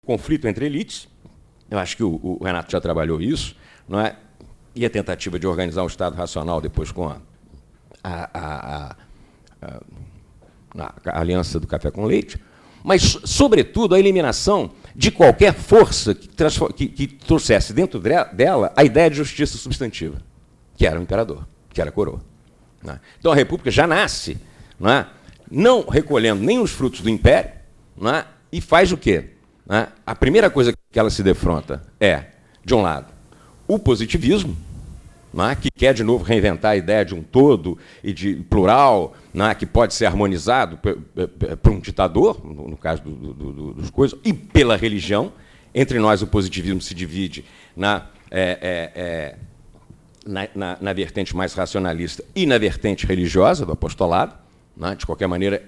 conflito entre elites, eu acho que o Renato já trabalhou isso, não é? E a tentativa de organizar um Estado racional depois com a aliança do café com leite, mas, sobretudo, a eliminação de qualquer força que trouxesse dentro dela a ideia de justiça substantiva, que era o imperador, que era a coroa. Não é? Então, a República já nasce não recolhendo nem os frutos do Império, não é? E faz o quê? Não é? A primeira coisa que ela se defronta é, de um lado, o positivismo, que quer, de novo, reinventar a ideia de um todo e de plural, que pode ser harmonizado por um ditador, no caso dos coisas, e pela religião. Entre nós, o positivismo se divide na vertente mais racionalista e na vertente religiosa do apostolado. De qualquer maneira,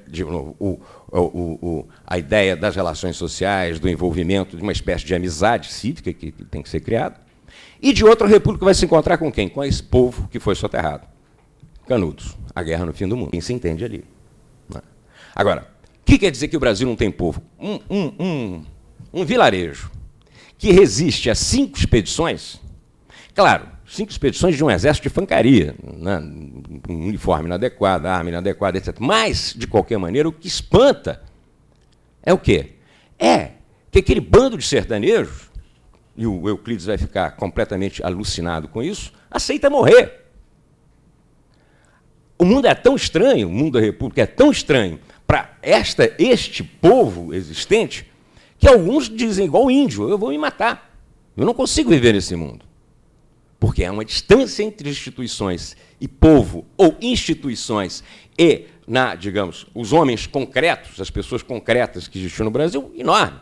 a ideia das relações sociais, do envolvimento, de uma espécie de amizade cívica que tem que ser criada. E, de outra, a República vai se encontrar com quem? Com esse povo que foi soterrado. Canudos. A guerra no fim do mundo. Quem se entende ali. Agora, o que quer dizer que o Brasil não tem povo? Um vilarejo que resiste a 5 expedições, claro, 5 expedições de um exército de fancaria, um uniforme inadequado, arma inadequada, etc. Mas, de qualquer maneira, o que espanta é o quê? É que aquele bando de sertanejos, e o Euclides vai ficar completamente alucinado com isso, aceita morrer. O mundo é tão estranho, o mundo da República é tão estranho para este povo existente, que alguns dizem, igual o índio, eu vou me matar. Eu não consigo viver nesse mundo. Porque há uma distância entre instituições e povo, ou instituições e, digamos, os homens concretos, as pessoas concretas que existiam no Brasil, enorme.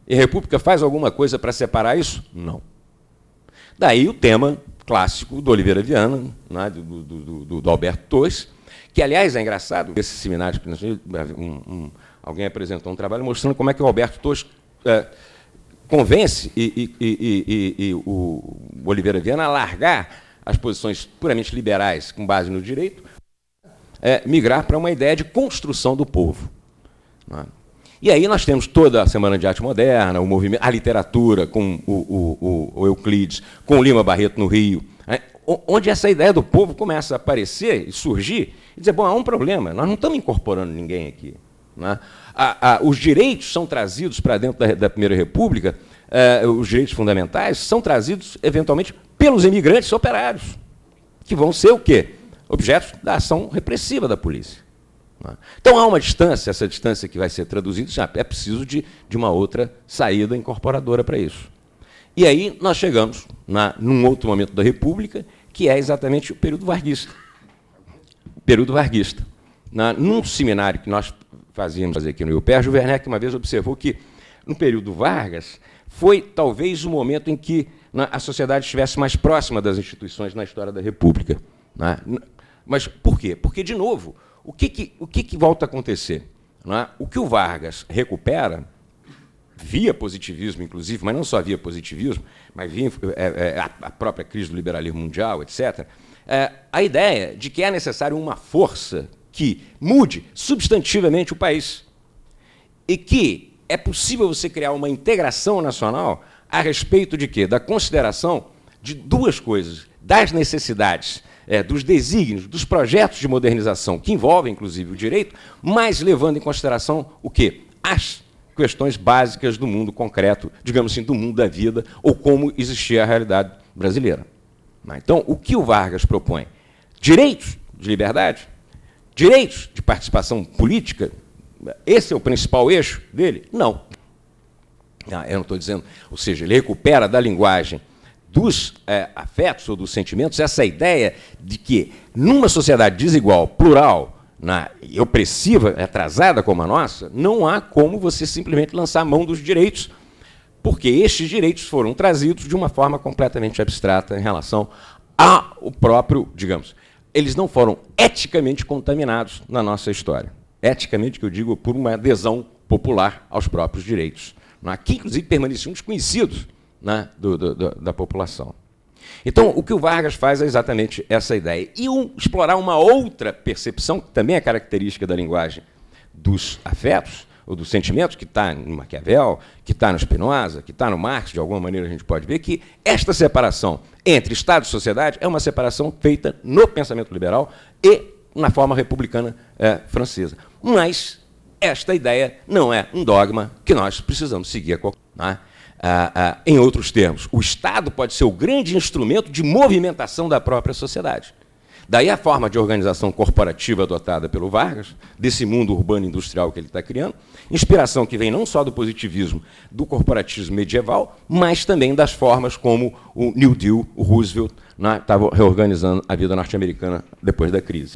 E a República faz alguma coisa para separar isso? Não. Daí o tema clássico do Oliveira Viana, do Alberto Torres, que, aliás, é engraçado, esse seminário, alguém apresentou um trabalho mostrando como é que o Alberto Torres convence o Oliveira Viana a largar as posições puramente liberais, com base no direito, migrar para uma ideia de construção do povo. E aí nós temos toda a Semana de Arte Moderna, o movimento, a literatura com o Euclides, com o Lima Barreto no Rio, onde essa ideia do povo começa a aparecer e surgir, e dizer, bom, há um problema, nós não estamos incorporando ninguém aqui. Os direitos são trazidos para dentro da Primeira República, os direitos fundamentais são trazidos, eventualmente, pelos imigrantes operários, que vão ser o quê? Objetos da ação repressiva da polícia. Então, há uma distância, essa distância que vai ser traduzida, já é preciso de uma outra saída incorporadora para isso. E aí nós chegamos num outro momento da República, que é exatamente o período varguista. O período varguista. Num seminário que nós fazíamos aqui no IUPER, Werneck uma vez observou que, no período Vargas, foi talvez o momento em que a sociedade estivesse mais próxima das instituições na história da República. Mas por quê? Porque, de novo, o que volta a acontecer? O que o Vargas recupera, via positivismo, inclusive, mas não só via positivismo, mas via a própria crise do liberalismo mundial, etc., a ideia de que é necessário uma força que mude substantivamente o país e que é possível você criar uma integração nacional a respeito de quê? Da consideração de 2 coisas, das necessidades, dos desígnios, dos projetos de modernização, que envolvem, inclusive, o direito, mas levando em consideração o quê? As questões básicas do mundo concreto, digamos assim, do mundo da vida, ou como existia a realidade brasileira. Então, o que o Vargas propõe? Direitos de liberdade, direitos de participação política, esse é o principal eixo dele? Não. Eu não estou dizendo, ou seja, ele recupera da linguagem dos afetos ou dos sentimentos essa ideia de que, numa sociedade desigual, plural, e opressiva, atrasada como a nossa, não há como você simplesmente lançar a mão dos direitos, porque estes direitos foram trazidos de uma forma completamente abstrata em relação ao próprio, digamos, eles não foram eticamente contaminados na nossa história. Eticamente, que eu digo, por uma adesão popular aos próprios direitos, que, inclusive, permaneciam desconhecidos da população. Então, o que o Vargas faz é exatamente essa ideia. E explorar uma outra percepção, que também é característica da linguagem dos afetos, ou do sentimento, que está no Maquiavel, que está no Spinoza, que está no Marx, de alguma maneira a gente pode ver que esta separação entre Estado e sociedade é uma separação feita no pensamento liberal e na forma republicana francesa. Mas esta ideia não é um dogma que nós precisamos seguir. Né? Em outros termos, o Estado pode ser o grande instrumento de movimentação da própria sociedade. Daí a forma de organização corporativa adotada pelo Vargas, desse mundo urbano industrial que ele está criando, inspiração que vem não só do positivismo, do corporativismo medieval, mas também das formas como o New Deal, o Roosevelt, estava reorganizando a vida norte-americana depois da crise.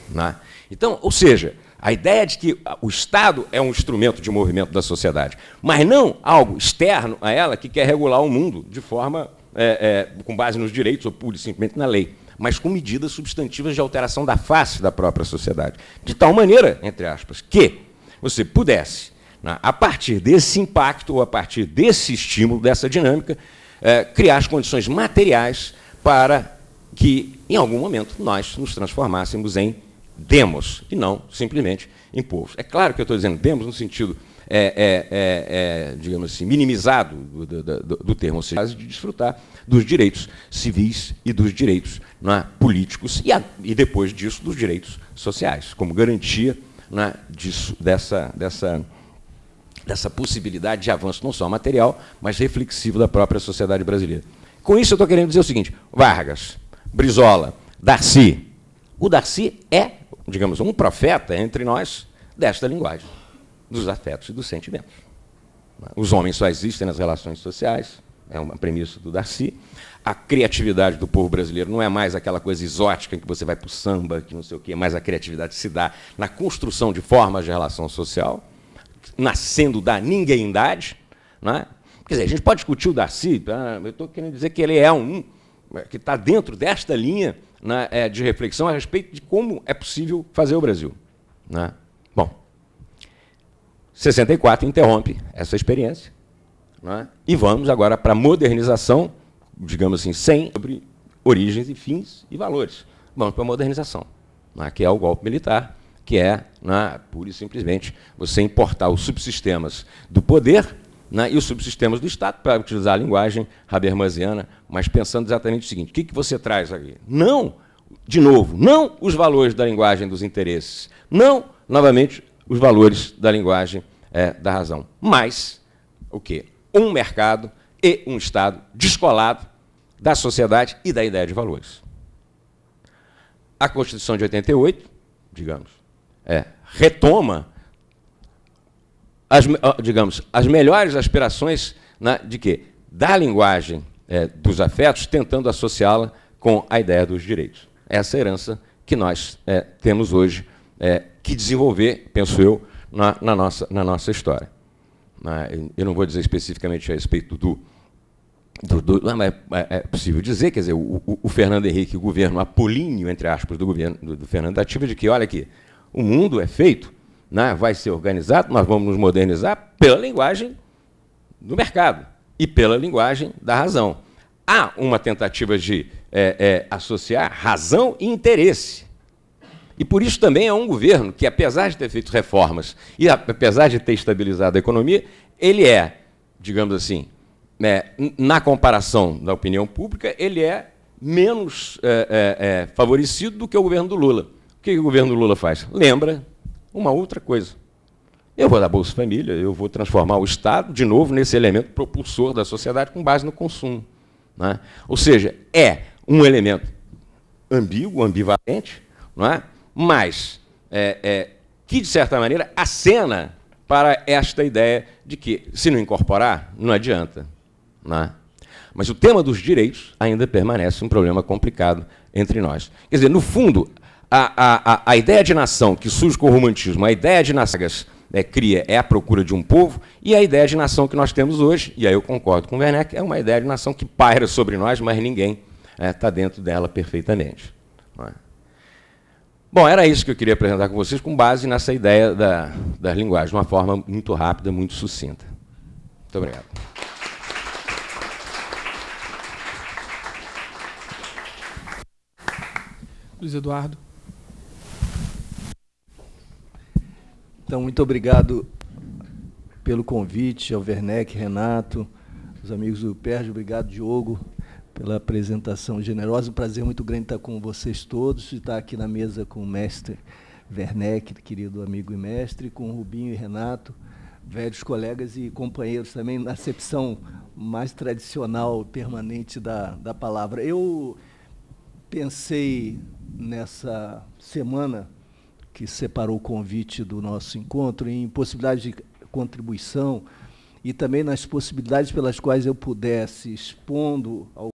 Né? Então, ou seja, a ideia de que o Estado é um instrumento de movimento da sociedade, mas não algo externo a ela que quer regular o mundo de forma com base nos direitos ou pura e simplesmente na lei, mas com medidas substantivas de alteração da face da própria sociedade. De tal maneira, entre aspas, que você pudesse, né, a partir desse impacto ou a partir desse estímulo, dessa dinâmica, criar as condições materiais para que, em algum momento, nós nos transformássemos em demos, e não simplesmente em povos. É claro que eu estou dizendo demos no sentido, digamos assim, minimizado do termo, ou seja, de desfrutar dos direitos civis e dos direitos, né, políticos e depois disso, dos direitos sociais, como garantia, né, dessa possibilidade de avanço não só material, mas reflexivo da própria sociedade brasileira. Com isso, eu estou querendo dizer o seguinte: Vargas, Brizola, Darcy. O Darcy é, digamos, um profeta entre nós desta linguagem, dos afetos e dos sentimentos. Os homens só existem nas relações sociais, é uma premissa do Darcy. A criatividade do povo brasileiro não é mais aquela coisa exótica em que você vai para o samba, que não sei o quê, mas a criatividade se dá na construção de formas de relação social, nascendo da ninguémidade. Né? Quer dizer, a gente pode discutir o Darcy, eu estou querendo dizer que ele é que está dentro desta linha, né, de reflexão a respeito de como é possível fazer o Brasil. Né? Bom, 64 interrompe essa experiência, né, e vamos agora para a modernização, digamos assim, sobre origens e fins e valores. Vamos para a modernização, né, que é o golpe militar, que é, né, pura e simplesmente você importar os subsistemas do poder, né, e os subsistemas do Estado, para utilizar a linguagem habermasiana, mas pensando exatamente o seguinte: o que você traz aqui? Não, de novo, não os valores da linguagem dos interesses, não, novamente, os valores da linguagem da razão, mas o quê? Um mercado e um Estado descolado da sociedade e da ideia de valores. A Constituição de 88, digamos, retoma as melhores aspirações, né, de quê? Da linguagem dos afetos, tentando associá-la com a ideia dos direitos. Essa herança que nós temos hoje que desenvolver, penso eu, na nossa história. Eu não vou dizer especificamente a respeito mas é possível dizer, quer dizer, o Fernando Henrique, o governo apolíneo, entre aspas, do governo do Fernando, ativa de que, olha aqui, o mundo é feito, né, vai ser organizado, nós vamos nos modernizar pela linguagem do mercado e pela linguagem da razão. Há uma tentativa de associar razão e interesse. E por isso também é um governo que, apesar de ter feito reformas e apesar de ter estabilizado a economia, ele digamos assim, na comparação da opinião pública, ele é menos favorecido do que o governo do Lula. O que o governo do Lula faz? Lembra uma outra coisa. Eu vou dar Bolsa Família, eu vou transformar o Estado, de novo, nesse elemento propulsor da sociedade com base no consumo. Né? Ou seja, é um elemento ambíguo, ambivalente, não é? Mas que, de certa maneira, acena para esta ideia de que, se não incorporar, não adianta. Não é? Mas o tema dos direitos ainda permanece um problema complicado entre nós. Quer dizer, no fundo, a ideia de nação que surge com o romantismo, a ideia de nação que cria é a procura de um povo, e a ideia de nação que nós temos hoje, e aí eu concordo com o Werneck, é uma ideia de nação que paira sobre nós, mas ninguém está dentro dela perfeitamente. Não é? Bom, era isso que eu queria apresentar com vocês, com base nessa ideia da linguagem, de uma forma muito rápida, muito sucinta. Muito obrigado. Luiz Eduardo. Então, muito obrigado pelo convite, ao Werneck, Renato, os amigos do Pérgio, obrigado, Diogo, pela apresentação generosa. Um prazer muito grande estar com vocês todos, e estar aqui na mesa com o mestre Werneck, querido amigo e mestre, com o Rubinho e Renato, velhos colegas e companheiros também, na acepção mais tradicional, permanente da palavra. Eu pensei nessa semana que separou o convite do nosso encontro em possibilidade de contribuição e também nas possibilidades pelas quais eu pudesse, expondo ao